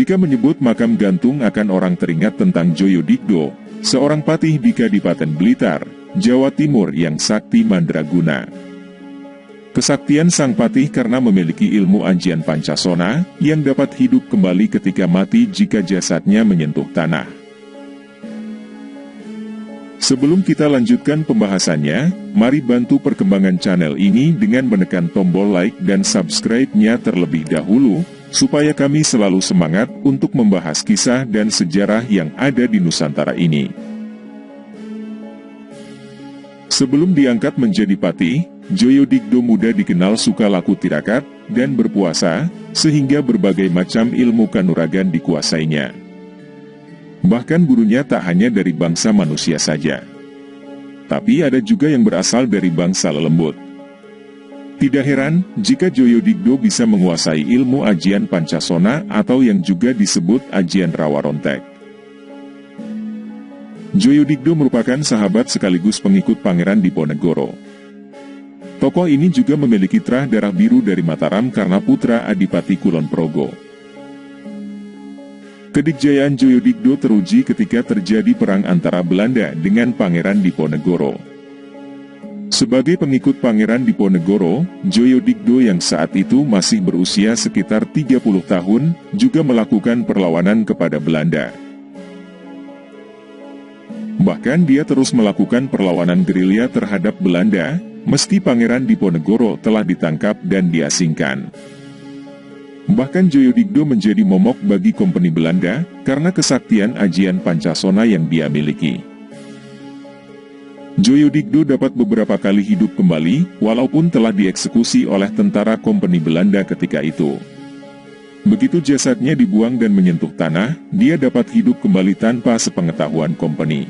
Jika menyebut makam gantung akan orang teringat tentang Joyodigdo, seorang patih di Kadipaten Blitar, Jawa Timur yang sakti mandraguna. Kesaktian sang patih karena memiliki ilmu ajian Pancasona, yang dapat hidup kembali ketika mati jika jasadnya menyentuh tanah. Sebelum kita lanjutkan pembahasannya, mari bantu perkembangan channel ini dengan menekan tombol like dan subscribe-nya terlebih dahulu, supaya kami selalu semangat untuk membahas kisah dan sejarah yang ada di Nusantara ini. Sebelum diangkat menjadi patih, Joyodigdo muda dikenal suka laku tirakat dan berpuasa, sehingga berbagai macam ilmu kanuragan dikuasainya. Bahkan gurunya tak hanya dari bangsa manusia saja, tapi ada juga yang berasal dari bangsa lelembut. Tidak heran jika Joyodigdo bisa menguasai ilmu ajian Pancasona atau yang juga disebut ajian Rawarontek. Joyodigdo merupakan sahabat sekaligus pengikut Pangeran Diponegoro. Tokoh ini juga memiliki terah darah biru dari Mataram karena putra Adipati Kulon Progo. Kedikjayaan Joyodigdo teruji ketika terjadi perang antara Belanda dengan Pangeran Diponegoro. Sebagai pengikut Pangeran Diponegoro, Joyodigdo yang saat itu masih berusia sekitar 30 tahun, juga melakukan perlawanan kepada Belanda. Bahkan dia terus melakukan perlawanan gerilya terhadap Belanda, meski Pangeran Diponegoro telah ditangkap dan diasingkan. Bahkan Joyodigdo menjadi momok bagi kompeni Belanda, karena kesaktian ajian Pancasona yang dia miliki. Joyodigdo dapat beberapa kali hidup kembali, walaupun telah dieksekusi oleh tentara kompeni Belanda ketika itu. Begitu jasadnya dibuang dan menyentuh tanah, dia dapat hidup kembali tanpa sepengetahuan kompeni.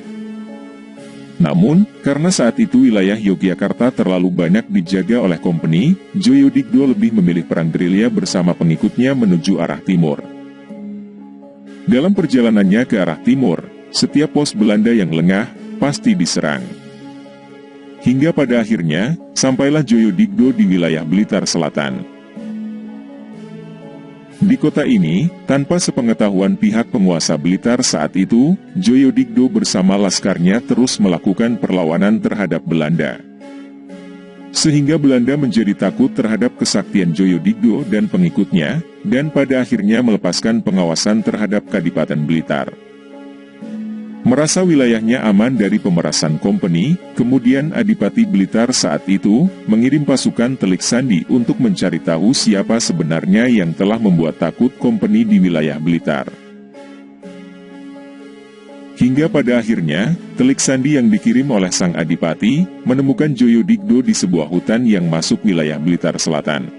Namun, karena saat itu wilayah Yogyakarta terlalu banyak dijaga oleh kompeni, Joyodigdo lebih memilih perang gerilya bersama pengikutnya menuju arah timur. Dalam perjalanannya ke arah timur, setiap pos Belanda yang lengah pasti diserang. Hingga pada akhirnya, sampailah Joyodigdo di wilayah Blitar Selatan. Di kota ini, tanpa sepengetahuan pihak penguasa Blitar saat itu, Joyodigdo bersama laskarnya terus melakukan perlawanan terhadap Belanda. Sehingga Belanda menjadi takut terhadap kesaktian Joyodigdo dan pengikutnya, dan pada akhirnya melepaskan pengawasan terhadap Kadipaten Blitar. Merasa wilayahnya aman dari pemerasan kompeni, kemudian Adipati Blitar saat itu mengirim pasukan Telik Sandi untuk mencari tahu siapa sebenarnya yang telah membuat takut kompeni di wilayah Blitar. Hingga pada akhirnya, Telik Sandi yang dikirim oleh sang Adipati menemukan Joyodigdo di sebuah hutan yang masuk wilayah Blitar Selatan.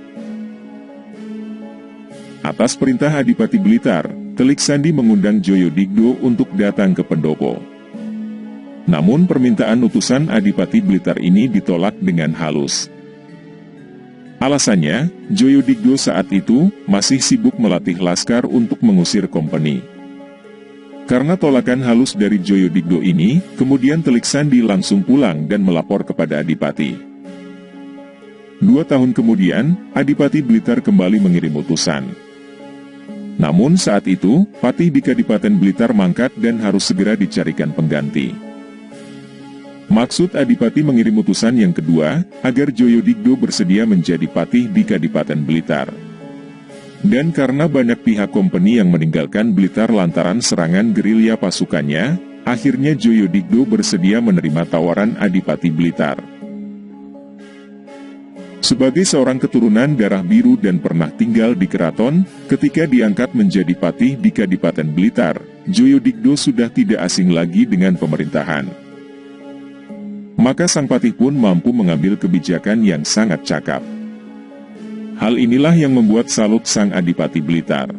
Atas perintah Adipati Blitar, Telik Sandi mengundang Joyodigdo untuk datang ke pendopo. Namun permintaan utusan Adipati Blitar ini ditolak dengan halus. Alasannya, Joyodigdo saat itu masih sibuk melatih laskar untuk mengusir kompeni. Karena tolakan halus dari Joyodigdo ini, kemudian Telik Sandi langsung pulang dan melapor kepada Adipati. 2 tahun kemudian, Adipati Blitar kembali mengirim utusan. Namun saat itu, patih di Kadipaten Blitar mangkat dan harus segera dicarikan pengganti. Maksud Adipati mengirim utusan yang kedua, agar Joyodigdo bersedia menjadi patih di Kadipaten Blitar. Dan karena banyak pihak kompeni yang meninggalkan Blitar lantaran serangan gerilya pasukannya, akhirnya Joyodigdo bersedia menerima tawaran Adipati Blitar. Sebagai seorang keturunan darah biru dan pernah tinggal di keraton, ketika diangkat menjadi patih di Kadipaten Blitar, Joyodigdo sudah tidak asing lagi dengan pemerintahan. Maka sang patih pun mampu mengambil kebijakan yang sangat cakap. Hal inilah yang membuat salut sang Adipati Blitar.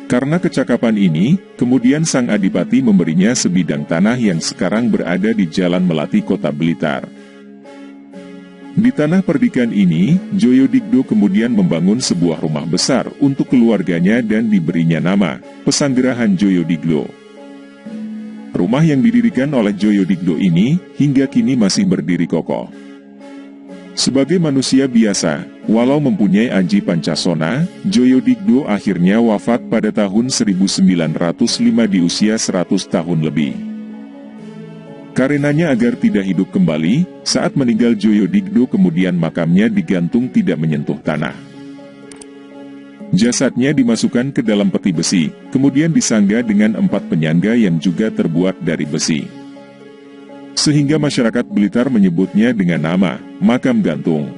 Karena kecakapan ini, kemudian sang Adipati memberinya sebidang tanah yang sekarang berada di Jalan Melati Kota Blitar. Di tanah perdikan ini, Joyodigdo kemudian membangun sebuah rumah besar untuk keluarganya dan diberinya nama Pesanggerahan Joyodigdo. Rumah yang didirikan oleh Joyodigdo ini hingga kini masih berdiri kokoh. Sebagai manusia biasa, walau mempunyai aji Pancasona, Joyodigdo akhirnya wafat pada tahun 1905 di usia 100 tahun lebih. Karenanya agar tidak hidup kembali, saat meninggal Joyodigdo kemudian makamnya digantung tidak menyentuh tanah. Jasadnya dimasukkan ke dalam peti besi, kemudian disangga dengan 4 penyangga yang juga terbuat dari besi. Sehingga masyarakat Blitar menyebutnya dengan nama makam gantung.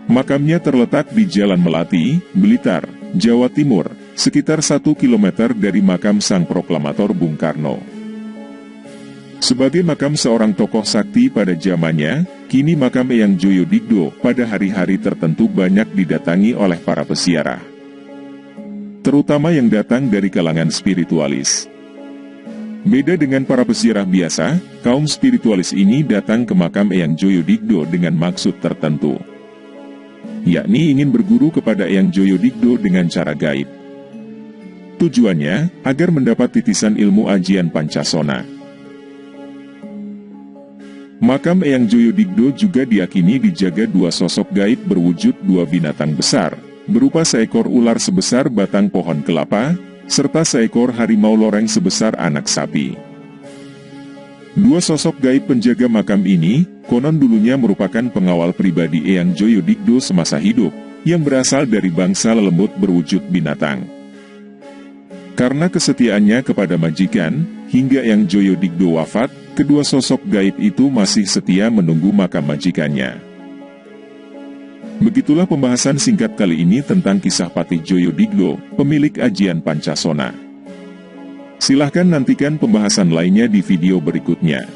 Makamnya terletak di Jalan Melati, Blitar, Jawa Timur, sekitar 1 km dari makam Sang Proklamator Bung Karno. Sebagai makam seorang tokoh sakti pada zamannya, kini makam Eyang Joyodigdo pada hari-hari tertentu banyak didatangi oleh para peziarah, terutama yang datang dari kalangan spiritualis. Beda dengan para peziarah biasa, kaum spiritualis ini datang ke makam Eyang Joyodigdo dengan maksud tertentu, yakni ingin berguru kepada Eyang Joyodigdo dengan cara gaib. Tujuannya, agar mendapat titisan ilmu ajian Pancasona. Makam Eyang Joyodigdo juga diyakini dijaga 2 sosok gaib berwujud 2 binatang besar, berupa seekor ular sebesar batang pohon kelapa, serta seekor harimau loreng sebesar anak sapi. 2 sosok gaib penjaga makam ini, konon dulunya merupakan pengawal pribadi Eyang Joyodigdo semasa hidup, yang berasal dari bangsa lelembut berwujud binatang. Karena kesetiaannya kepada majikan, hingga Eyang Joyodigdo wafat, kedua sosok gaib itu masih setia menunggu makam majikannya. Begitulah pembahasan singkat kali ini tentang kisah Patih Joyodigdo, pemilik ajian Pancasona. Silahkan nantikan pembahasan lainnya di video berikutnya.